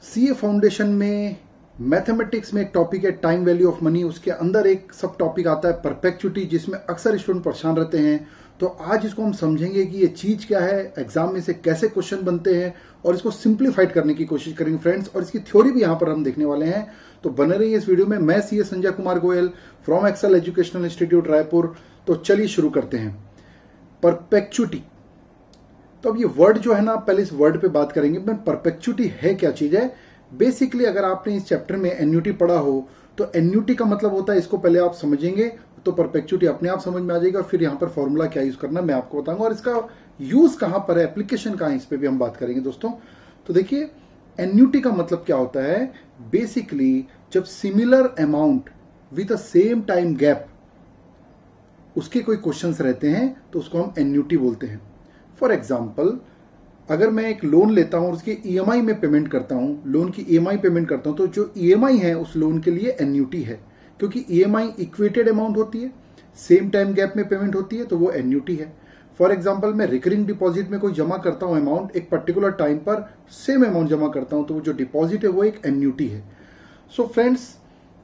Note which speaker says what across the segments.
Speaker 1: CA foundation में mathematics में एक टॉपिक है टाइम वैल्यू ऑफ मनी, उसके अंदर एक सब टॉपिक आता है परपेचुटी, जिसमें अक्सर स्टूडेंट परेशान रहते हैं। तो आज इसको हम समझेंगे कि ये चीज क्या है, एग्जाम में से कैसे क्वेश्चन बनते हैं और इसको सिंप्लीफाइड करने की कोशिश करेंगे फ्रेंड्स, और इसकी थ्योरी भी यहां पर हम देखने वाले हैं। तो बने रहिए इस वीडियो में। मैं CA Sanjay Kumar Goyal from Excel educational institute Raipur. तो चलिए शुरू करते हैं। परपेचुटी, तो अब ये वर्ड जो है ना, पहले इस वर्ड पे बात करेंगे। परपेचुटी है क्या चीज है। बेसिकली अगर आपने इस चैप्टर में एन्युटी पढ़ा हो तो एन्युटी का मतलब होता है, इसको पहले आप समझेंगे तो परपेचुटी अपने आप समझ में आ जाएगा। फिर यहां पर फॉर्मूला क्या यूज करना मैं आपको बताऊंगा, और इसका यूज कहां पर है, एप्लीकेशन कहां है, इस पे भी हम बात करेंगे दोस्तों। तो देखिए एन्युटी का मतलब क्या होता है। बेसिकली जब similar amount with the same time gap उसके कोई क्वेश्चंस रहते हैं तो उसको हम एन्युटी बोलते हैं। फॉर एग्जाम्पल, अगर मैं एक लोन लेता हूं और उसकी ईएमआई में पेमेंट करता हूं, लोन की ईएमआई पेमेंट करता हूं, तो जो ईएमआई है उस लोन के लिए एन्युटी है, क्योंकि ईएमआई इक्वेटेड अमाउंट होती है, सेम टाइम गैप में पेमेंट होती है, तो वो एन्युटी है। फॉर एग्जाम्पल, मैं रिकरिंग डिपॉजिट में कोई जमा करता हूं अमाउंट, एक पर्टिकुलर टाइम पर सेम अमाउंट जमा करता हूं, तो वो जो डिपॉजिट है वो एक एन्युटी है। सो फ्रेंड्स,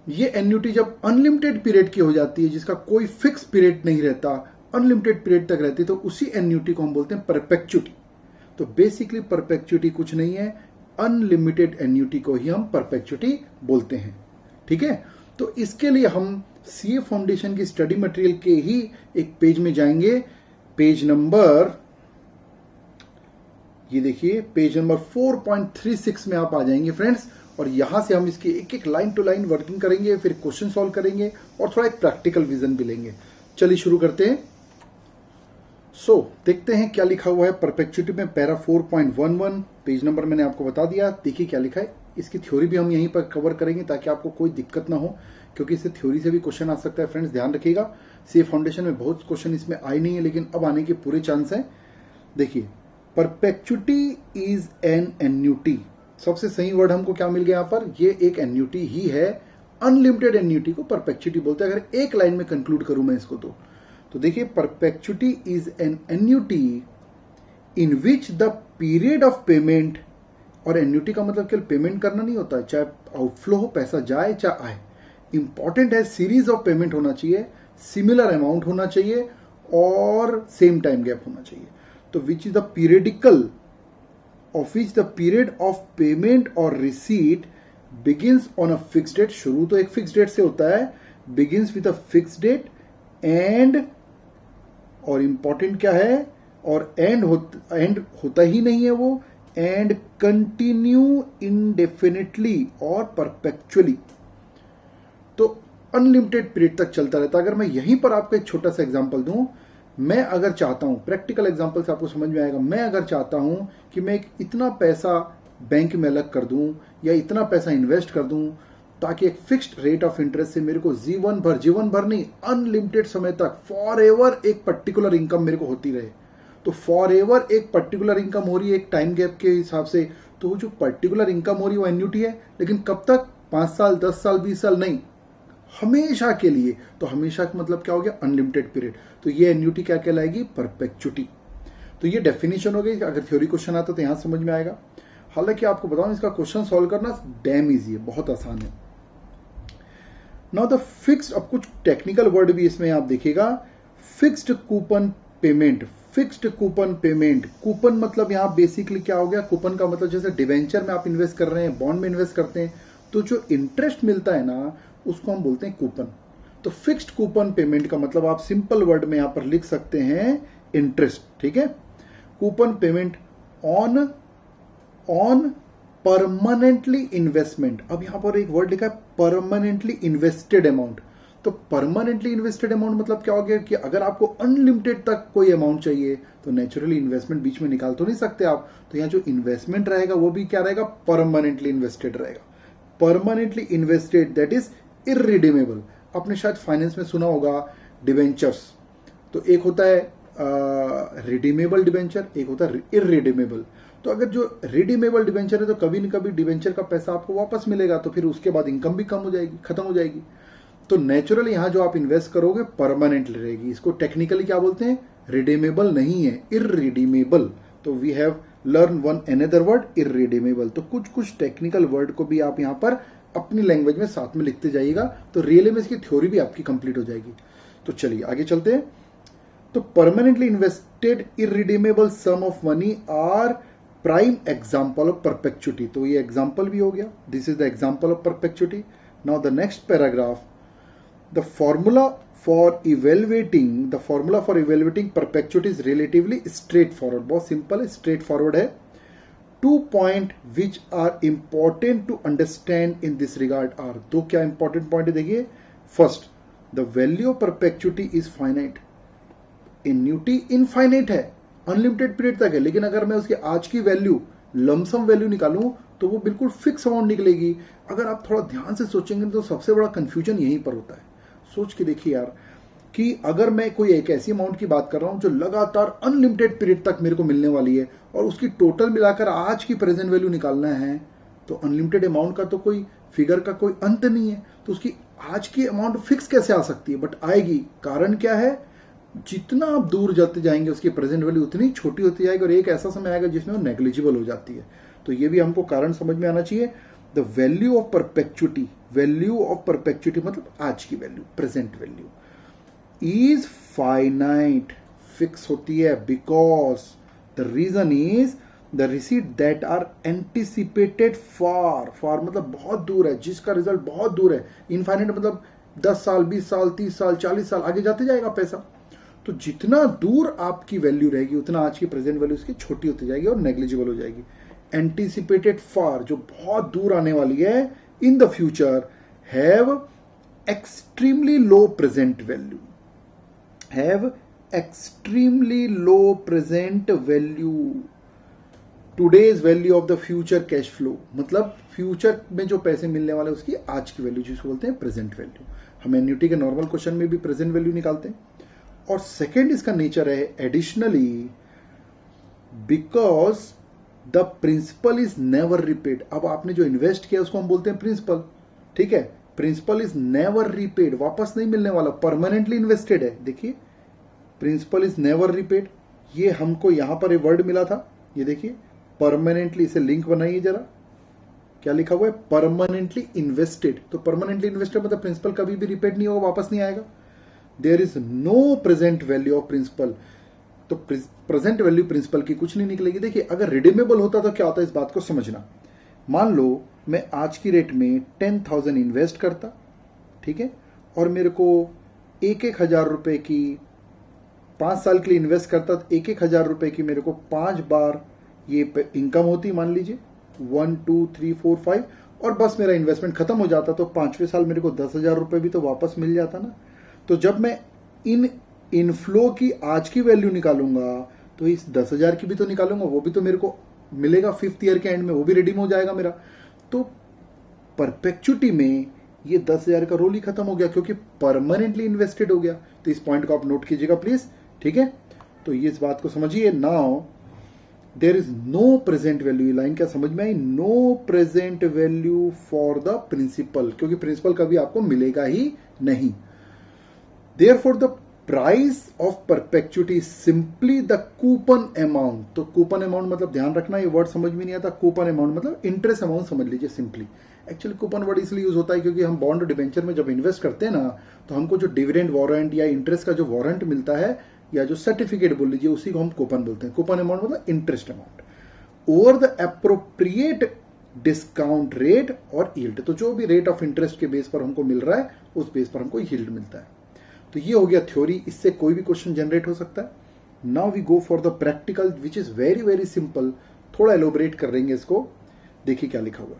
Speaker 1: ये एन्युटी जब अनलिमिटेड पीरियड की हो जाती है, जिसका कोई फिक्स पीरियड नहीं रहता, अनलिमिटेड पीरियड तक रहती है, तो उसी एन्युटी को हम बोलते हैं परपेचुटी। तो बेसिकली परपेचुटी कुछ नहीं है, अनलिमिटेड एन्युटी को ही हम परपेचुटी बोलते हैं। ठीक है, तो इसके लिए हम सीए फाउंडेशन की स्टडी मटेरियल के ही एक पेज में जाएंगे। पेज नंबर, ये देखिए, पेज नंबर 4.36 में आप आ जाएंगे फ्रेंड्स, और यहां से हम इसकी एक एक लाइन टू लाइन वर्किंग करेंगे, फिर क्वेश्चन सॉल्व करेंगे और थोड़ा एक प्रैक्टिकल विजन भी लेंगे। चलिए शुरू करते हैं। देखते हैं क्या लिखा हुआ है परपेचुटी में। पैरा 4.11, पेज नंबर मैंने आपको बता दिया। देखिए क्या लिखा है। इसकी थ्योरी भी हम यहीं पर कवर करेंगे ताकि आपको कोई दिक्कत ना हो, क्योंकि इससे थ्योरी से भी क्वेश्चन आ सकता है फ्रेंड्स, ध्यान रखिएगा। सीए फाउंडेशन में बहुत क्वेश्चन इसमें आए नहीं है, लेकिन अब आने के पूरे चांस है। देखिए, परपेचुटी इज एन एन्युटी। सबसे सही वर्ड हमको क्या मिल गया यहाँ पर, ये एक एन्युटी ही है। अनलिमिटेड एन्युटी को परपेचुटी बोलते हैं, अगर एक लाइन में कंक्लूड करूं मैं इसको तो देखिए, perpetuity is an annuity in which the period of payment, और एन्युटी का मतलब केवल पेमेंट करना नहीं होता है, चाहे आउटफ्लो हो, पैसा जाए चाहे आए, इंपॉर्टेंट है सीरीज ऑफ पेमेंट होना चाहिए, सिमिलर अमाउंट होना चाहिए और सेम टाइम गैप होना चाहिए। तो which is the periodical of which the period of payment or receipt begins on a fixed date। शुरू तो एक फिक्स डेट से होता है, begins with a fixed date and, और इंपॉर्टेंट क्या है, और एंड होता ही नहीं है वो, एंड कंटिन्यू इंडेफिनिटली और परपेचुअली, तो अनलिमिटेड पीरियड तक चलता रहता है। अगर मैं यहीं पर आपको एक छोटा सा एग्जांपल दूं, मैं अगर चाहता हूं, प्रैक्टिकल एग्जांपल से आपको समझ में आएगा, मैं अगर चाहता हूं कि मैं इतना पैसा बैंक में अलग कर दूं या इतना पैसा इन्वेस्ट कर दूं ताकि एक फिक्स्ड रेट ऑफ इंटरेस्ट से मेरे को जीवन भर नहीं, अनलिमिटेड समय तक फॉर एवर एक पर्टिकुलर इनकम मेरे को होती रहे, तो फॉर एवर एक पर्टिकुलर इनकम हो रही है एक टाइम गैप के हिसाब से, तो वो जो पर्टिकुलर इनकम हो रही है वो एन्युटी है। लेकिन कब तक, 5 साल, 10 साल, 20 साल नहीं, हमेशा के लिए। तो हमेशा का मतलब क्या हो गया, अनलिमिटेड पीरियड। तो ये एन्युटी क्या कहलाएगी, परपेचुटी। तो ये डेफिनेशन हो गई। अगर थ्योरी क्वेश्चन आता तो यहां समझ में आएगा। हालांकि आपको बताऊं, इसका क्वेश्चन सॉल्व करना डैम इजी है, बहुत आसान है। नाउ द फिक्स्ड, अब कुछ टेक्निकल वर्ड भी इसमें आप देखिएगा। Fixed coupon payment, fixed coupon payment. Coupon मतलब यहां बेसिकली क्या हो गया, कूपन का मतलब जैसे डिवेंचर में आप इन्वेस्ट कर रहे हैं, बॉन्ड में इन्वेस्ट करते हैं, तो जो इंटरेस्ट मिलता है ना, उसको हम बोलते हैं कूपन। तो फिक्स्ड कूपन पेमेंट का मतलब आप सिंपल वर्ड में यहां पर लिख सकते हैं इंटरेस्ट। ठीक है, coupon payment on permanently investment. अब यहां पर एक वर्ड लिखा है परमानेंटली इन्वेस्टेड अमाउंट। तो परमानेंटली इन्वेस्टेड अमाउंट मतलब क्या हो गया कि अगर आपको अनलिमिटेड तक कोई अमाउंट चाहिए तो नेचुरली इन्वेस्टमेंट बीच में निकाल तो नहीं सकते आप, तो यहां जो इन्वेस्टमेंट रहेगा वो भी क्या रहेगा, परमानेंटली इन्वेस्टेड रहेगा। Permanently invested, that is irredeemable. आपने शायद फाइनेंस में सुना होगा डिवेंचर्स, तो एक होता है रिडीमेबल डिवेंचर, एक होता है इररिडीमेबल। तो अगर जो रिडीमेबल डिवेंचर है तो कभी न कभी डिवेंचर का पैसा आपको वापस मिलेगा, तो फिर उसके बाद इनकम भी कम हो जाएगी, खत्म हो जाएगी। तो नेचुरली यहां जो आप इन्वेस्ट करोगे परमानेंटली रहेगी। इसको टेक्निकली क्या बोलते हैं, रिडीमेबल नहीं है, इररिडीमेबल। तो we have learn one another word, irredeemable. तो कुछ कुछ टेक्निकल वर्ड को भी आप यहां पर अपनी लैंग्वेज में साथ में लिखते जाइएगा, तो रियली में इसकी थ्योरी भी आपकी कंप्लीट हो जाएगी। तो चलिए आगे चलते हैं। तो permanently invested irredeemable sum of money are prime example of perpetuity. तो ये एग्जाम्पल भी हो गया, this is the example of perpetuity. Now the next paragraph, the formula for evaluating perpetuity is relatively straight forward. बहुत simple है, straight forward है। 2 point which are important to understand in this regard are. दो क्या important point है देखिए। First, the value of perpetuity is finite. Annuity infinite है, unlimited period तक है, लेकिन अगर मैं उसकी आज की वैल्यू, लमसम वैल्यू निकालूं तो वो बिल्कुल फिक्स अमाउंट निकलेगी। अगर आप थोड़ा ध्यान से सोचेंगे तो सबसे बड़ा कंफ्यूजन यहीं पर होता है। सोच के देखिए यार, कि अगर मैं कोई एक ऐसी अमाउंट की बात कर रहा हूं जो लगातार अनलिमिटेड पीरियड तक मेरे को मिलने वाली है और उसकी टोटल मिलाकर आज की प्रेजेंट वैल्यू निकालना है, तो अनलिमिटेड अमाउंट का तो कोई फिगर का कोई अंत नहीं है, तो उसकी आज की अमाउंट फिक्स कैसे आ सकती है? बट आएगी। कारण क्या है? जितना आप दूर जाते जाएंगे उसकी प्रेजेंट वैल्यू उतनी छोटी होती जाएगी और एक ऐसा समय आएगा जिसमें वो नेग्लिजिबल हो जाती है। तो ये भी हमको कारण समझ में आना चाहिए। The value of perpetuity, value of perpetuity मतलब आज की value, present value is finite, fix होती है, because the reason is the receipt that are anticipated far, far मतलब बहुत दूर है, जिसका रिजल्ट बहुत दूर है। इनफाइनाइट मतलब 10 साल, 20 साल, 30 साल, 40 साल आगे जाते जाएगा पैसा। तो जितना दूर आपकी वैल्यू रहेगी उतना आज की प्रेजेंट वैल्यू उसकी छोटी होती जाएगी और नेग्लिजिबल हो जाएगी। एंटिसिपेटेड फार, जो बहुत दूर आने वाली है, in the future have extremely low present value, have extremely low present value, today's value of the future cash flow, मतलब फ्यूचर में जो पैसे मिलने वाले उसकी आज की वैल्यू, जिसको बोलते हैं प्रेजेंट वैल्यू। हम एन्युटी के नॉर्मल क्वेश्चन में भी प्रेजेंट वैल्यू निकालते हैं। और सेकेंड इसका नेचर है additionally because the principal is never repaid. अब आपने जो इन्वेस्ट किया उसको हम बोलते हैं प्रिंसिपल, ठीक है। प्रिंसिपल इज नेवर रिपेड, वापस नहीं मिलने वाला, परमानेंटली इन्वेस्टेड है। देखिए प्रिंसिपल इज नेवर रिपेड, ये हमको यहां पर एक वर्ड मिला था, ये देखिए परमानेंटली, इसे लिंक बनाइए जरा, क्या लिखा हुआ है? Permanently invested. तो परमानेंटली इन्वेस्टेड मतलब प्रिंसिपल कभी भी रिपेड नहीं होगा, वापस नहीं आएगा। There is no present value of principal, तो प्रेजेंट वैल्यू प्रिंसिपल की कुछ नहीं निकलेगी। देखिए अगर रिडीमेबल होता तो क्या होता है, इस बात को समझना। मान लो मैं आज की रेट में 10,000 इन्वेस्ट करता, ठीक है, और मेरे को 1,000 रुपए की 5 साल के लिए इन्वेस्ट करता, तो 1,000 रुपए की मेरे को 5 बार ये इनकम होती, मान लीजिए 1 2 3 4 5, और बस मेरा इन्वेस्टमेंट खत्म हो जाता, तो 5वें साल मेरे को 10,000 रुपए भी तो वापस मिल जाता ना। तो जब मैं इन इनफ्लो की आज की वैल्यू निकालूंगा तो इस 10,000 की भी तो निकालूंगा, वो भी तो मेरे को मिलेगा 5th ईयर के एंड में, वो भी रिडीम हो जाएगा मेरा। तो परपेचुटी में ये 10,000 का रोल ही खत्म हो गया क्योंकि परमानेंटली इन्वेस्टेड हो गया। तो इस पॉइंट को आप नोट कीजिएगा प्लीज, ठीक है। तो ये इस बात को समझिए। Now there is no present value, line क्या समझ में आई? No present value for the principal, क्योंकि प्रिंसिपल कभी आपको मिलेगा ही नहीं। Therefore, the price of perpetuity is simply the coupon amount। तो कूपन अमाउंट मतलब ध्यान रखना, ये वर्ड समझ में नहीं आता। कूपन अमाउंट मतलब इंटरेस्ट अमाउंट समझ लीजिए सिंपली। एक्चुअली कूपन वर्ड इसलिए यूज होता है क्योंकि हम बॉन्ड और डिबेंचर में जब इन्वेस्ट करते हैं ना, तो हमको जो डिविडेंड वारंट या इंटरेस्ट का जो वारंट मिलता है या जो सर्टिफिकेट बोल लीजिए, उसी को हम कूपन बोलते हैं। कूपन अमाउंट मतलब interest amount over the appropriate discount rate और यील्ड। तो जो भी रेट ऑफ इंटरेस्ट के बेस पर हमको मिल रहा है उस बेस पर हमको यील्ड मिलता है। तो ये हो गया थ्योरी, इससे कोई भी क्वेश्चन जनरेट हो सकता है। Now we go for the practical which is very very simple, थोड़ा एलोबरेट कर लेंगे इसको। देखिए क्या लिखा हुआ।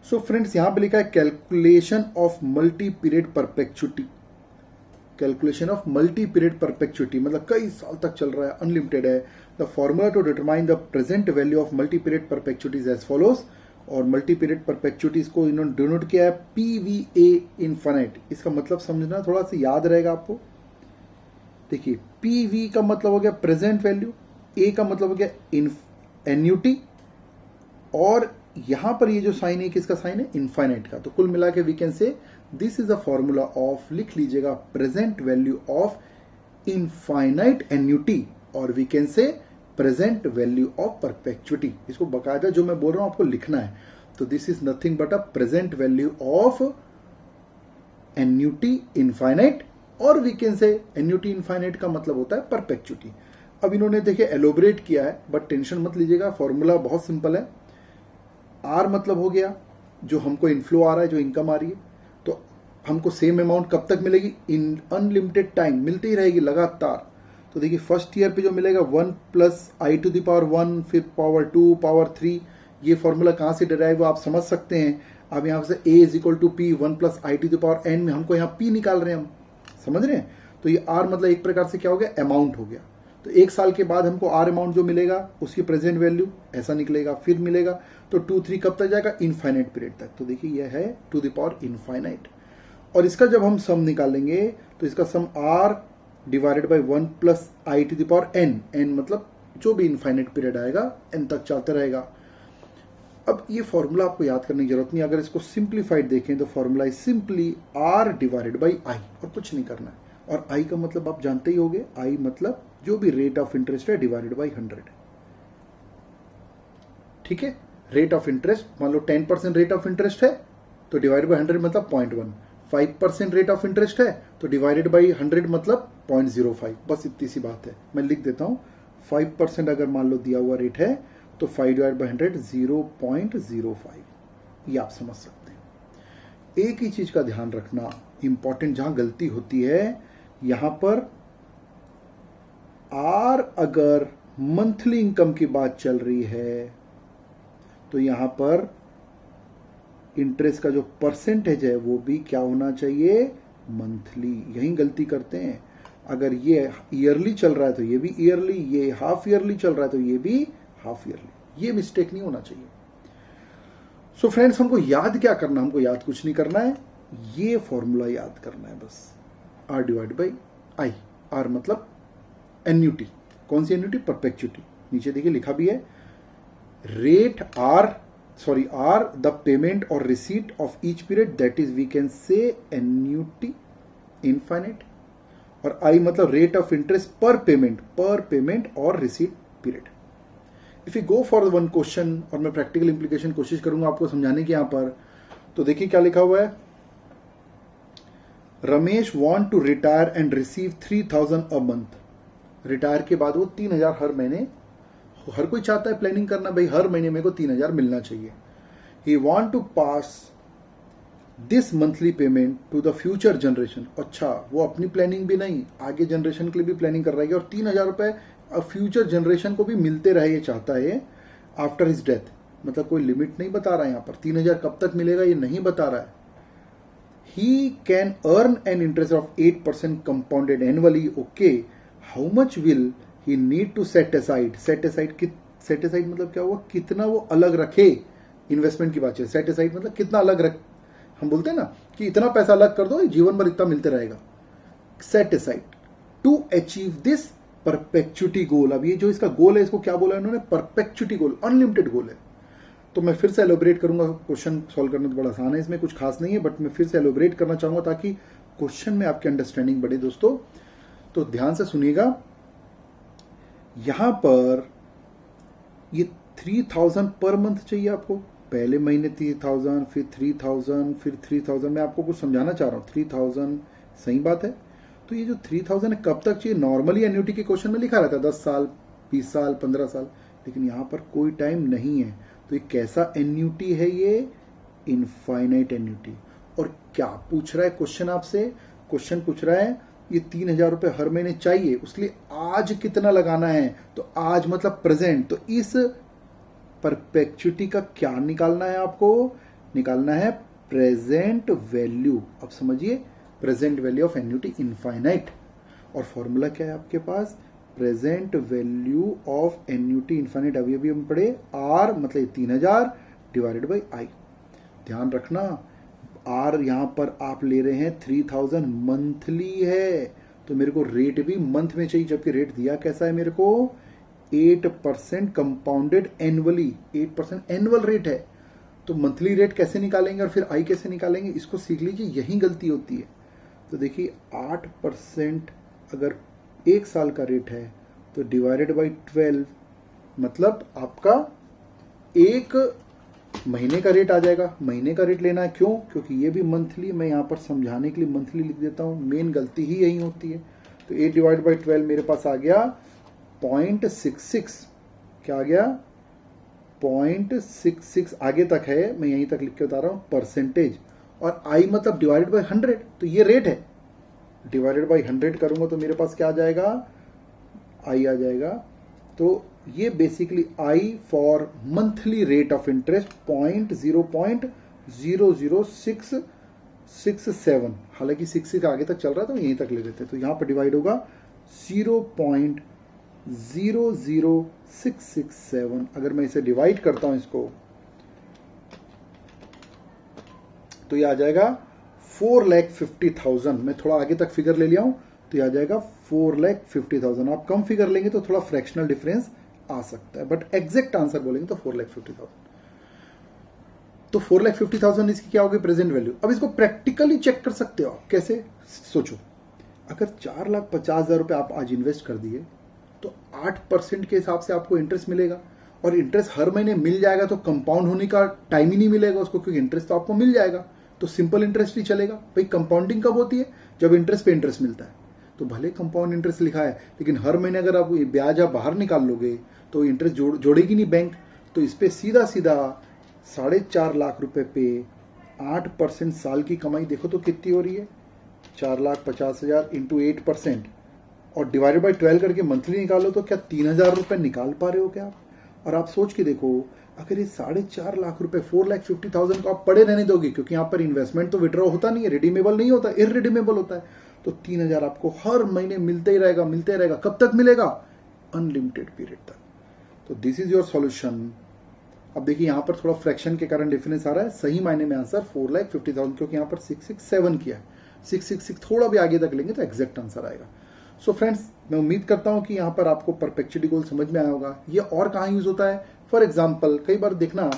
Speaker 1: सो फ्रेंड्स यहां पे लिखा है calculation of multi period perpetuity. Calculation of multi period perpetuity मतलब कई साल तक चल रहा है, अनलिमिटेड है। The formula to determine the present value of multi period perpetuity is as follows. और मल्टी पीरियड परपेचुटीज को इन्होंने डिनोट किया है PVA इनफाइनाइट। इसका मतलब समझना, थोड़ा सा याद रहेगा आपको। देखिए PV का मतलब हो गया प्रेजेंट वैल्यू, A का मतलब हो गया एन्युटी, और यहां पर ये जो साइन है किसका साइन है? इनफाइनाइट का। तो कुल मिला के we can say this is the formula of, लिख लीजिएगा, present value of infinite annuity, और we can say present value of perpetuity. इसको बकायदा जो मैं बोल रहा हूं आपको लिखना है। तो this is nothing but a present value of annuity infinite, और we can say annuity infinite का मतलब होता है परपेचुटी। अब इन्होंने देखे एलोबरेट किया है, बट टेंशन मत लीजिएगा, फॉर्मूला बहुत सिंपल है। आर मतलब हो गया जो हमको इनफ्लो आ रहा है, जो इनकम आ रही है, तो हमको सेम अमाउंट कब तक मिलेगी, इन अनलिमिटेड टाइम मिलती ही रहेगी लगातार। तो देखिए फर्स्ट ईयर पे जो मिलेगा 1 plus i to the power 1, फिर पावर 2, पावर 3, ये फॉर्मूला कहां से डिराइव हो आप समझ सकते हैं। अब यहां से a is equal to P 1 plus i to the power n में हमको यहाँ p निकाल रहे हैं, हम समझ रहे हैं। तो ये r मतलब एक प्रकार से क्या हो गया, अमाउंट हो गया। तो एक साल के बाद हमको r अमाउंट जो मिलेगा उसकी प्रेजेंट वैल्यू ऐसा निकलेगा, फिर मिलेगा तो 2 3 कब तक जाएगा, इनफाइनाइट पीरियड तक। तो देखिए यह है टू द पावर इनफाइनाइट। और इसका जब हम सम निकालेंगे तो इसका sum r divided by 1 plus i to the power n, n मतलब जो भी इनफाइनाइट पीरियड आएगा n तक चलते रहेगा। अब ये फॉर्मूला आपको याद करने की जरूरत नहीं, अगर इसको सिंप्लीफाइड देखें तो formula is simply r divided by i, और कुछ नहीं करना है। और i का मतलब आप जानते ही होंगे, i मतलब जो भी रेट ऑफ इंटरेस्ट है डिवाइडेड बाई 100। ठीक है, रेट ऑफ इंटरेस्ट मान लो 10% रेट ऑफ इंटरेस्ट है तो डिवाइडेड बाई 100 मतलब 0.1, 5% रेट ऑफ इंटरेस्ट है तो डिवाइडेड बाई 100 मतलब 0.05। बस इतनी सी बात है, मैं लिख देता हूं 5% अगर मान लो दिया हुआ रेट है तो 5 डिवाइड बाई 100 0.05, ये आप समझ सकते हैं। एक ही चीज का ध्यान रखना इंपॉर्टेंट, जहां गलती होती है यहां पर आर अगर मंथली इनकम की बात चल रही है तो यहां पर इंटरेस्ट का जो परसेंटेज है वो भी क्या होना चाहिए, मंथली। यही गलती करते हैं, अगर ये ईयरली चल रहा है तो ये भी ईयरली, ये हाफ ईयरली चल रहा है तो ये भी हाफ ईयरली। ये मिस्टेक नहीं होना चाहिए। सो फ्रेंड्स, हमको याद क्या करना, हमको याद कुछ नहीं करना है, ये फॉर्मूला याद करना है बस, r divide by i. R मतलब एन्यूटी, कौन सी एन्यूटी, परपेचुटी। नीचे देखिए लिखा भी है, रेट आर द पेमेंट और receipt of each period, that is we can say annuity infinite. और आई मतलब रेट ऑफ इंटरेस्ट पर पेमेंट और receipt period. If you go for one question, और मैं प्रैक्टिकल इंप्लीकेशन कोशिश करूंगा आपको समझाने की यहां पर, तो देखिए क्या लिखा हुआ है, Ramesh want to retire and receive 3000 a month. Retire के बाद वो 3000 हर महीने, हर कोई चाहता है प्लानिंग करना, भाई हर महीने मेरे को 3000 मिलना चाहिए। He want to pass this monthly payment to the future generation. अच्छा, वो अपनी प्लानिंग भी नहीं, आगे जनरेशन के लिए भी प्लानिंग कर रहा है, और 3000 रुपए फ्यूचर जनरेशन को भी मिलते रहे ये चाहता है आफ्टर हिज डेथ। मतलब कोई लिमिट नहीं बता रहा है यहां पर, 3000 कब तक मिलेगा ये नहीं बता रहा है। He can earn an interest of 8% compounded annually. Okay, how much will he need to set aside. Set aside मतलब क्या हुआ, कितना वो अलग रखे, इन्वेस्टमेंट की बात है। सेट असाइड मतलब कितना अलग रख, हम बोलते हैं ना कि इतना पैसा अलग कर दो जीवन भर इतना मिलते रहेगा। Set aside to achieve this perpetuity goal. अब ये जो इसका गोल है इसको क्या बोला इन्होंने, परपेचुटी गोल, अनलिमिटेड गोल है। तो मैं फिर से एलोबरेट करूंगा, क्वेश्चन सॉल्व करना तो बड़ा आसान है, इसमें कुछ खास नहीं है, बट मैं फिर से एलोबरेट करना चाहूंगा ताकि क्वेश्चन में आपकी अंडरस्टैंडिंग बढ़े दोस्तों। तो ध्यान से सुनिएगा, यहां पर ये 3000 पर मंथ चाहिए आपको, पहले महीने 3000, फिर 3000, फिर 3000। मैं आपको कुछ समझाना चाह रहा हूं, 3000 सही बात है। तो ये जो 3000 है कब तक चाहिए, नॉर्मली एन्युटी के क्वेश्चन में लिखा रहता है 10 साल, 20 साल, 15 साल, लेकिन यहां पर कोई टाइम नहीं है। तो ये कैसा एन्युटी है, ये इनफाइनाइट एन्युटी। और क्या पूछ रहा है क्वेश्चन आपसे, क्वेश्चन पूछ रहा है ये 3000 रुपए हर महीने चाहिए, उसके लिए आज कितना लगाना है, तो आज मतलब प्रेजेंट। तो इस परपेचुटी का क्या निकालना है आपको, निकालना है प्रेजेंट वैल्यू। अब समझिए, present value of annuity infinite. और फॉर्मूला क्या है आपके पास, present value of annuity infinite. अभी अभी हम पढ़े, आर मतलब 3000 डिवाइडेड बाई आई। ध्यान रखना, आर यहां पर आप ले रहे हैं 3000 मंथली है, तो मेरे को रेट भी मंथ में चाहिए, जबकि रेट दिया कैसा है मेरे को, 8% कंपाउंडेड एनुअली। 8% एनुअल रेट है, तो मंथली रेट कैसे निकालेंगे और फिर आई कैसे निकालेंगे, इसको सीख लीजिए, यही गलती होती है। तो देखिए 8% अगर एक साल का रेट है तो डिवाइडेड बाई 12, मतलब आपका एक महीने का रेट आ जाएगा। महीने का रेट लेना है, क्यों? क्योंकि ये भी मंथली, मैं यहां पर समझाने के लिए मंथली लिख देता हूं, मेन गलती ही यही होती है। तो 8 डिवाइड बाई 12 मेरे पास आ गया 0.66। क्या आ गया? 0.66। आगे तक है, मैं यहीं तक लिख के बता रहा हूं, परसेंटेज। और आई मतलब डिवाइडेड बाई 100, तो ये रेट है। डिवाइडेड बाई 100 करूंगा तो मेरे पास क्या आ जाएगा? आई आ जाएगा। तो ये basically I for monthly rate of interest 0.00667। हालांकि 66 आगे तक चल रहा था, यहीं तक ले लेते, तो यहां पर डिवाइड होगा 0.00667। अगर मैं इसे डिवाइड करता हूं इसको, तो ये आ जाएगा 4,50,000। मैं थोड़ा आगे तक फिगर ले लिया हूं, तो ये आ जाएगा 4,50,000। आप कम फिगर लेंगे तो थोड़ा फ्रैक्शनल डिफरेंस आ सकता है, बट एग्जैक्ट आंसर बोलेंगे तो 4,50,000। तो 4,50,000 इसकी क्या होगी? Present value. अब इसको प्रैक्टिकली चेक कर सकते हो आप। कैसे? सोचो, अगर 4,50,000 रुपए आप आज इन्वेस्ट कर दिए तो 8% के हिसाब से आपको इंटरेस्ट मिलेगा, और इंटरेस्ट हर महीने मिल जाएगा, तो कंपाउंड होने का टाइम ही नहीं मिलेगा उसको, क्योंकि इंटरेस्ट तो आपको मिल जाएगा। तो सिंपल इंटरेस्ट ही चलेगा भाई। कंपाउंडिंग कब होती है? जब इंटरेस्ट पे इंटरेस्ट मिलता है। तो भले कंपाउंड इंटरेस्ट लिखा है, लेकिन हर महीने अगर आप ब्याज आप बाहर निकाल लोगे तो इंटरेस्ट जोड़ेगी नहीं बैंक। तो इस पे सीधा सीधा 4.5 लाख रुपए पे 8% साल की कमाई देखो तो कितनी हो रही है? 4,50,000 इंटू 8% और डिवाइडेड बाई 12 करके मंथली निकालो तो क्या 3,000 रुपए निकाल पा रहे हो क्या आप? और आप सोच के देखो, अगर ये 4.5 लाख रुपए 4,50,000 को आप पड़े रहने दोगे, क्योंकि यहाँ पर इन्वेस्टमेंट तो विड्रॉ होता नहीं है, रिडीमेबल नहीं होता, इररिडीमेबल होता है, तो 3,000 आपको हर महीने मिलते ही रहेगा, मिलते ही रहेगा। कब तक मिलेगा? अनलिमिटेड पीरियड तक। तो दिस इज योर सॉल्यूशन। अब देखिए यहाँ पर थोड़ा फ्रैक्शन के कारण डिफरेंस आ रहा है। सही मायने में आंसर 4,50,000, क्योंकि यहाँ पर 667 किया है। 666 थोड़ा भी आगे तक लेंगे तो एग्जैक्ट आंसर आएगा। सो फ्रेंड्स, मैं उम्मीद करता हूं कि यहाँ पर आपको परपेचुइटी गोल समझ में आया होगा। ये और कहाँ यूज होता है? फॉर एग्जाम्पल, कई बार देखना,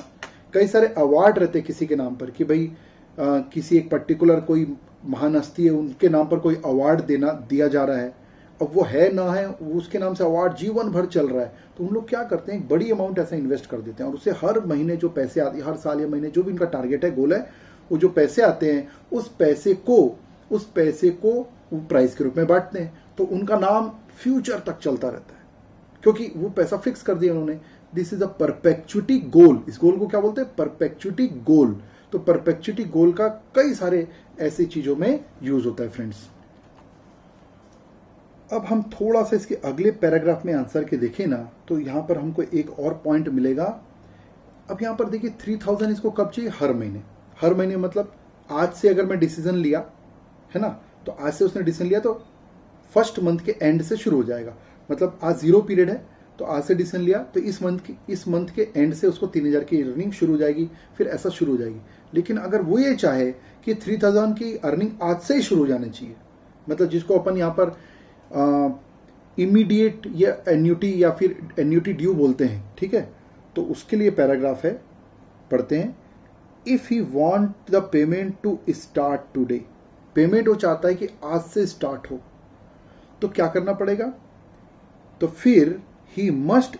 Speaker 1: कई सारे अवार्ड रहते हैं किसी के नाम पर, कि भाई किसी एक पर्टिकुलर कोई महान हस्ती है, उनके नाम पर कोई अवार्ड दिया जा रहा है। अब वो है ना है, उसके नाम से अवार्ड जीवन भर चल रहा है, तो उन लोग क्या करते हैं, एक बड़ी अमाउंट ऐसा इन्वेस्ट कर देते हैं, और उससे हर महीने जो पैसे आते हैं, हर साल या महीने जो भी इनका टारगेट है, गोल है, वो जो पैसे आते हैं उस पैसे को वो प्राइस के रूप में बांटते हैं। तो उनका नाम फ्यूचर तक चलता रहता है, क्योंकि वो पैसा फिक्स कर दिया उन्होंने। दिस इज अ परपेचुइटी गोल। इस गोल को क्या बोलते हैं? परपेचुइटी गोल। तो परपेचुइटी गोल का कई सारे ऐसी चीजों में यूज होता है फ्रेंड्स। अब हम थोड़ा सा इसके अगले पैराग्राफ में आंसर के देखें ना, तो यहां पर हमको एक और पॉइंट मिलेगा। अब यहां पर देखिए 3,000 इसको कब चाहिए? हर महीने। हर महीने मतलब आज से अगर मैं डिसीजन लिया है ना, तो आज से उसने डिसीजन लिया तो फर्स्ट मंथ के एंड से शुरू हो जाएगा। मतलब आज 0 पीरियड है, तो आज से डिसीजन लिया तो इस मंथ के एंड से उसको 3,000 की अर्निंग शुरू हो जाएगी, फिर ऐसा शुरू हो जाएगी। लेकिन अगर वो ये चाहे कि 3,000 की अर्निंग आज से ही शुरू हो जानी चाहिए, मतलब जिसको अपन यहाँ पर इमीडिएट या एन्यूटी या फिर एन्यूटी ड्यू बोलते हैं, ठीक है, तो उसके लिए पैराग्राफ है, पढ़ते हैं। If he want the payment to start today, payment वो चाहता है कि आज से स्टार्ट हो, तो क्या करना पड़ेगा? तो फिर he must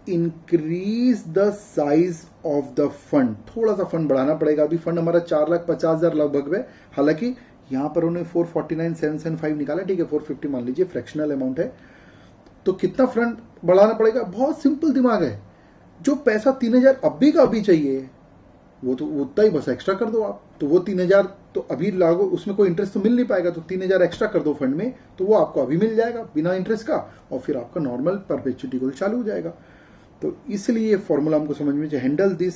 Speaker 1: increase the size of the fund, थोड़ा सा फंड बढ़ाना पड़ेगा। अभी फंड हमारा 4,50,000 लगभग है, हालांकि यहां पर उन्हें 449,775 निकाला, ठीक है, 450 मान लीजिए, फ्रैक्शनल अमाउंट है। तो कितना फंड बढ़ाना पड़ेगा? बहुत सिंपल दिमाग है। जो पैसा 3,000 अभी का अभी चाहिए, वो तो उतना ही बस एक्स्ट्रा कर दो आप। तो वो 3,000 तो अभी लागू, उसमें कोई इंटरेस्ट तो मिल नहीं पाएगा, तो 3,000 एक्स्ट्रा कर दो फंड में, तो वो आपको अभी मिल जाएगा बिना इंटरेस्ट का, और फिर आपका नॉर्मल परपेचुइटी गोल चालू हो जाएगा। तो इसलिए फॉर्मूला हमको समझ में, handle this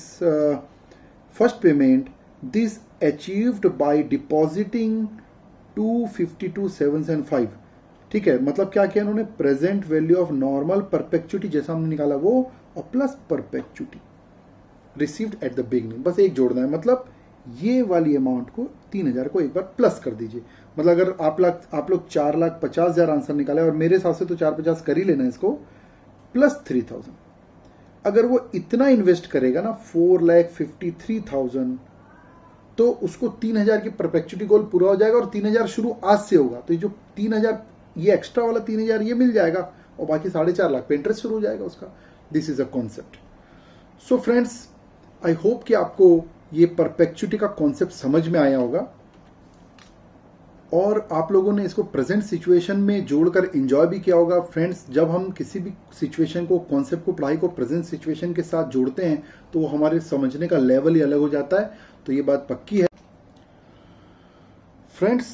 Speaker 1: first payment this achieved by depositing 252,775, ठीक है। मतलब क्या किया उन्होंने? Present value of normal perpetuity जैसा हमने निकाला वो, और plus perpetuity received at the beginning, बस एक जोड़ना है। मतलब ये वाली अमाउंट को 3,000 को एक बार प्लस कर दीजिए। मतलब अगर आप लोग 4,50,000 आंसर निकाले, और मेरे हिसाब से तो 450 कर ही लेना इसको, प्लस 3,000। अगर वो इतना इन्वेस्ट करेगा ना 4,53,000, तो उसको 3,000 की परपेचुइटी गोल पूरा हो जाएगा, और 3,000 शुरू आज से होगा। तो ये जो 3,000, ये एक्स्ट्रा वाला 3,000 ये मिल जाएगा, और बाकी 4.5 लाख पे इंटरेस्ट शुरू हो जाएगा उसका। This is a concept. So friends, I hope कि आपको ये परपेचुटी का कॉन्सेप्ट समझ में आया होगा और आप लोगों ने इसको प्रेजेंट सिचुएशन में जोड़कर एंजॉय भी किया होगा. फ्रेंड्स, जब हम किसी भी सिचुएशन को, कॉन्सेप्ट को, पढ़ाई को प्रेजेंट सिचुएशन के साथ जोड़ते हैं तो वो हमारे समझने का लेवल ही अलग हो जाता है. तो ये बात पक्की है. फ्रेंड्स,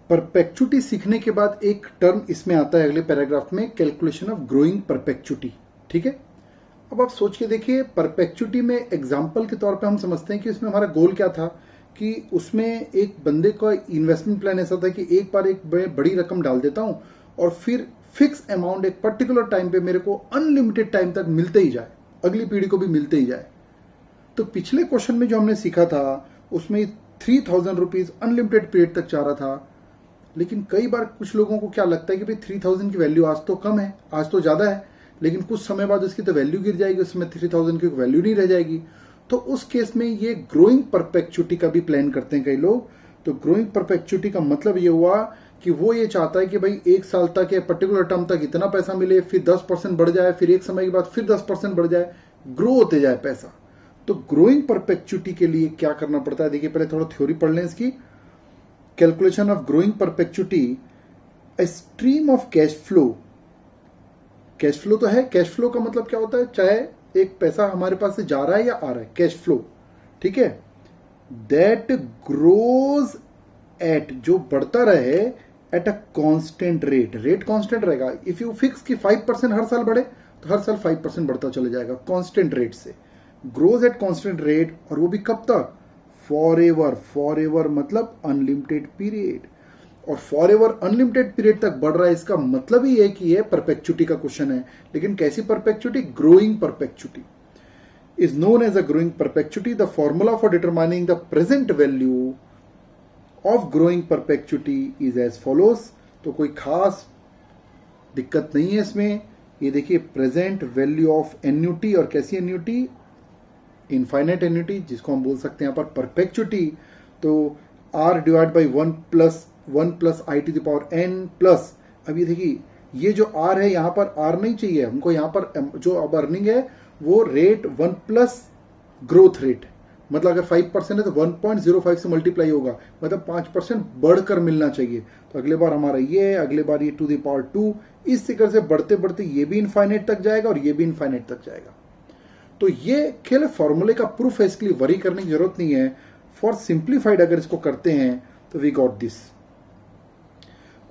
Speaker 1: परपेचुटी सीखने के बाद एक टर्म इसमें आता है अगले पैराग्राफ में, कैलकुलेशन ऑफ ग्रोइंग परपेचुटी. ठीक है. अब आप सोच के देखिए, परपेचुटी में एग्जाम्पल के तौर पे हम समझते हैं कि इसमें हमारा गोल क्या था कि उसमें एक बंदे का इन्वेस्टमेंट प्लान ऐसा था कि एक बार एक बड़ी रकम डाल देता हूं और फिर फिक्स अमाउंट एक पर्टिकुलर टाइम पे मेरे को अनलिमिटेड टाइम तक मिलते ही जाए, अगली पीढ़ी को भी मिलते ही जाए. तो पिछले क्वेश्चन में जो हमने सीखा था उसमें 3000 रुपीज अनलिमिटेड पीरियड तक चाह रहा था. लेकिन कई बार कुछ लोगों को क्या लगता है कि भाई 3000 की वैल्यू आज तो कम है, आज तो ज्यादा है, लेकिन कुछ समय बाद उसकी तो वैल्यू गिर जाएगी, उसमें 3000 की वैल्यू नहीं रह जाएगी. तो उस केस में ये ग्रोइंग परपेचुटी का भी प्लान करते हैं कई लोग. तो ग्रोइंग परपेचुटी का मतलब ये हुआ कि वो ये चाहता है कि भाई एक साल तक या पर्टिकुलर टर्म तक इतना पैसा मिले, फिर 10% बढ़ जाए, फिर एक समय के बाद फिर 10% बढ़ जाए, ग्रो होते जाए पैसा. तो ग्रोइंग परपेचुटी के लिए क्या करना पड़ता है, देखिए पहले थोड़ा थ्योरी पढ़ लें इसकी. Calculation of growing perpetuity, a stream of cash flow. Cash flow तो है, कैश फ्लो का मतलब क्या होता है, चाहे एक पैसा हमारे पास से जा रहा है या आ रहा है, कैश फ्लो. ठीक है. दैट ग्रोज एट, जो बढ़ता रहे, at a constant rate. Rate constant रहेगा. इफ यू फिक्स कि 5% हर साल बढ़े तो हर साल 5% बढ़ता चले जाएगा कांस्टेंट रेट से. ग्रोज एट कांस्टेंट रेट, और वो भी कब तक, फॉर एवर. फॉर एवर मतलब अनलिमिटेड पीरियड. और फॉर एवर अनलिमिटेड पीरियड तक बढ़ रहा है, इसका मतलब ही है कि ये परपेचुटी का क्वेश्चन है. लेकिन कैसी perpetuity, growing perpetuity is known as a growing perpetuity. The formula for determining the present value of growing perpetuity is as follows. तो कोई खास दिक्कत नहीं है इसमें. ये देखिए, प्रेजेंट वैल्यू ऑफ एन्यूटी, और कैसी एन्यूटी, इनफाइनाइट एन्यूटी, जिसको हम बोल सकते हैं यहाँ पर परपेचुटी. तो r divide by 1 plus i to the power n plus, अब ये देखिए ये जो r है यहाँ पर r नहीं चाहिए हमको, यहाँ पर जो अब अर्निंग है वो रेट 1 प्लस ग्रोथ रेट. मतलब अगर 5% है तो 1.05 से मल्टीप्लाई होगा, मतलब 5% बढ़कर मिलना चाहिए. तो अगले बार हमारा ये, अगले बार ये टू द पावर 2, इस तरह से बढ़ते बढ़ते ये भी इनफाइनाइट तक जाएगा और ये भी इनफाइनाइट तक जाएगा. तो ये खेल फॉर्मूले का प्रूफ है, इसके लिए वरी करने की जरूरत नहीं है. फॉर सिंप्लीफाइड अगर इसको करते हैं तो वी गॉट दिस,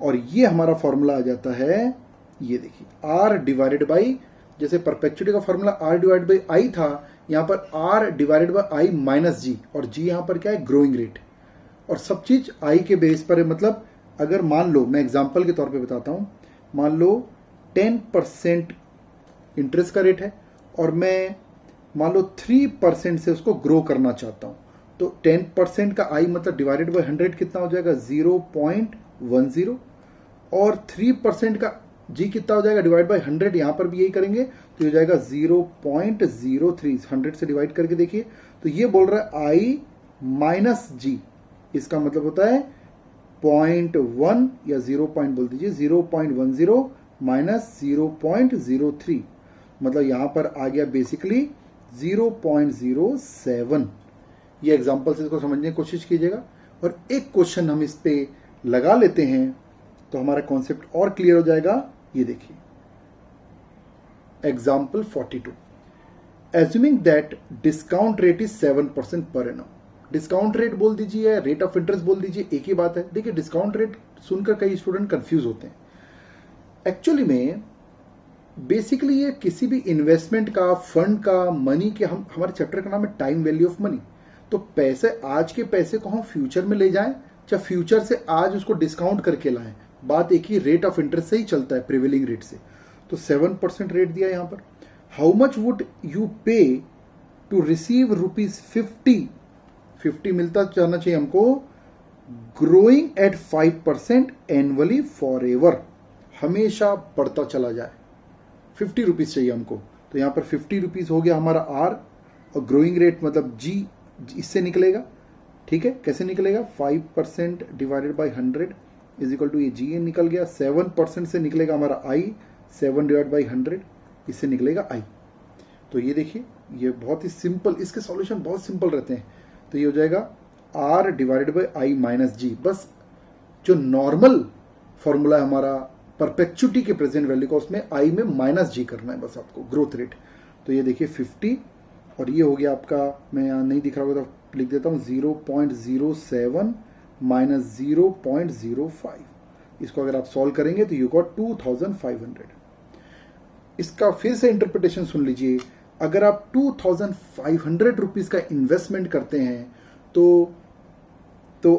Speaker 1: और ये हमारा फॉर्मूला आ जाता है, ये देखिए, r डिवाइडेड बाई, जैसे परपेचुटी का formula r divide by i था, यहां पर r divided by i minus g, और g यहां पर क्या है, ग्रोइंग रेट. और सब चीज i के बेस पर है. मतलब अगर मान लो, मैं एग्जांपल के तौर पे बताता हूं, मान लो 10% इंटरेस्ट का रेट है और मैं मान लो 3% से उसको ग्रो करना चाहता हूं, तो 10% का i मतलब डिवाइडेड बाई 100 कितना हो जाएगा, 0.10, और 3% का g कितना हो जाएगा, डिवाइड बाई 100, यहां पर भी यही करेंगे तो हो जाएगा 0.03. 100 से डिवाइड करके देखिए, तो ये बोल रहा है i माइनस जी, इसका मतलब होता है 0.1 या 0 बोल दीजिए, 0.10 माइनस 0.03, मतलब यहां पर आ गया बेसिकली 0.07. ये एग्जांपल से इसको समझने की कोशिश कीजिएगा. और एक क्वेश्चन हम इस पे लगा लेते हैं तो हमारा कॉन्सेप्ट और क्लियर हो जाएगा. ये देखिए, example 42. Assuming that discount rate is 7% per annum. Discount rate बोल दीजिए, रेट ऑफ इंटरेस्ट बोल दीजिए, एक ही बात है. देखिए, डिस्काउंट रेट सुनकर कई स्टूडेंट कंफ्यूज होते हैं. एक्चुअली में बेसिकली ये किसी भी इन्वेस्टमेंट का, फंड का, मनी के, हमारे चैप्टर का नाम है टाइम वैल्यू ऑफ मनी. तो पैसे, आज के पैसे को हम फ्यूचर में ले जाएं, चाहे फ्यूचर से आज उसको डिस्काउंट करके लाएं, बात एक ही रेट ऑफ इंटरेस्ट से ही चलता है, प्रिवेलिंग रेट से. तो 7% रेट दिया यहां पर. हाउ मच वुड यू पे टू रिसीव ₹50? 50 मिलता जाना चाहिए हमको, growing at 5% annually for ever, हमेशा बढ़ता चला जाए. 50 रुपीज चाहिए हमको, तो यहां पर 50 रुपीज हो गया हमारा r, और ग्रोइंग रेट मतलब g इससे निकलेगा. ठीक है, कैसे निकलेगा, 5% divided by 100 is equal to, ये g निकल गया. 7% से निकलेगा हमारा i, 7 डिवाइड बाई 100, इससे निकलेगा आई। तो ये देखिए, ये बहुत ही सिंपल, इसके सॉल्यूशन बहुत सिंपल रहते हैं। तो ये हो जाएगा r divided by i minus g. बस जो नॉर्मल फॉर्मूला है हमारा परपेचुटी के प्रेजेंट वैल्यू का, उसमें आई में माइनस जी करना है बस आपको, ग्रोथ रेट। तो ये देखिए 50, और ये हो गया आपका, मैं यहाँ नहीं दिख रहा होगा तो लिख देता हूँ 0.07 माइनस 0.05। इसको अगर आप सॉल्व करेंगे तो यू गॉट 2500। इसका फिर से इंटरप्रिटेशन सुन लीजिए। अगर आप 2500 रुपीज का इन्वेस्टमेंट करते हैं तो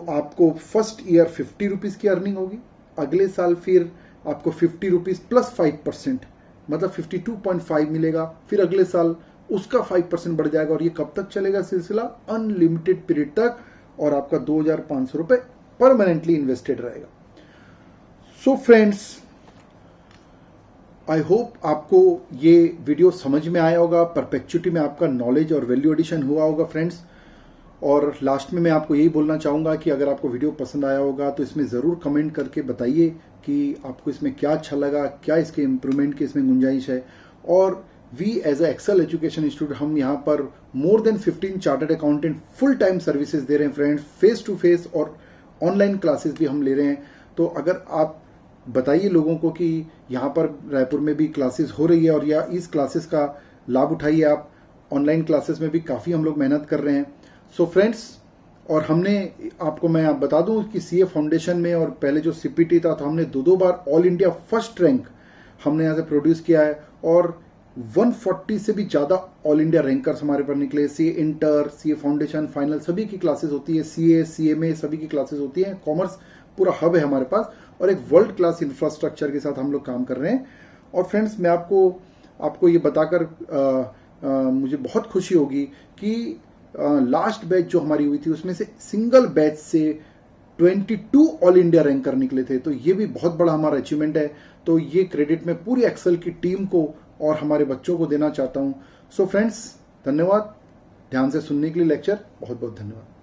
Speaker 1: आपको फर्स्ट ईयर 50 रुपीज की अर्निंग होगी, अगले साल फिर आपको 50 रुपीज प्लस 5%, मतलब 52.5 मिलेगा, फिर अगले साल उसका 5% बढ़ जाएगा, और ये कब तक चलेगा सिलसिला? अनलिमिटेड पीरियड तक, और आपका 2500 रुपए परमानेंटली इन्वेस्टेड रहेगा। सो फ्रेंड्स, आई होप आपको ये वीडियो समझ में आया होगा, परपेचुटी में आपका नॉलेज और वैल्यू एडिशन हुआ होगा फ्रेंड्स। और लास्ट में मैं आपको यही बोलना चाहूंगा कि अगर आपको वीडियो पसंद आया होगा तो इसमें ज़रूर कमेंट करके बताइए कि आपको इसमें क्या अच्छा लगा, क्या इसके इम्प्रूवमेंट की इसमें गुंजाइश है। और we as a Excel Education Institute, हम यहाँ पर more than 15 chartered accountant full time services दे रहे हैं फ्रेंड्स, फेस टू फेस और ऑनलाइन क्लासेस भी हम ले रहे हैं। तो अगर आप बताइए लोगों को कि यहाँ पर रायपुर में भी क्लासेस हो रही है, और या इस क्लासेस का लाभ उठाइए आप। ऑनलाइन क्लासेस में भी काफ़ी हम लोग मेहनत कर रहे हैं। सो फ्रेंड्स, और हमने आपको मैं बता दूं कि सीए फाउंडेशन में और पहले जो सीपीटी था, तो हमने दो बार ऑल इंडिया फर्स्ट रैंक हमने यहाँ से प्रोड्यूस किया है, और 140 से भी ज़्यादा ऑल इंडिया रैंकर्स हमारे पर निकले। CA inter, CA foundation, final सभी की क्लासेस होती है, सीए, सीएमए सभी की क्लासेस होती है। कॉमर्स पूरा हब है हमारे पास, और एक वर्ल्ड क्लास इंफ्रास्ट्रक्चर के साथ हम लोग काम कर रहे हैं। और फ्रेंड्स, मैं आपको ये बताकर मुझे बहुत खुशी होगी कि लास्ट बैच जो हमारी हुई थी उसमें से सिंगल बैच से 22 ऑल इंडिया रैंकर निकले थे। तो ये भी बहुत बड़ा हमारा अचीवमेंट है। तो ये क्रेडिट मैं पूरी एक्सेल की टीम को और हमारे बच्चों को देना चाहता हूं। सो फ्रेंड्स, धन्यवाद ध्यान से सुनने के लिए लेक्चर, बहुत बहुत धन्यवाद।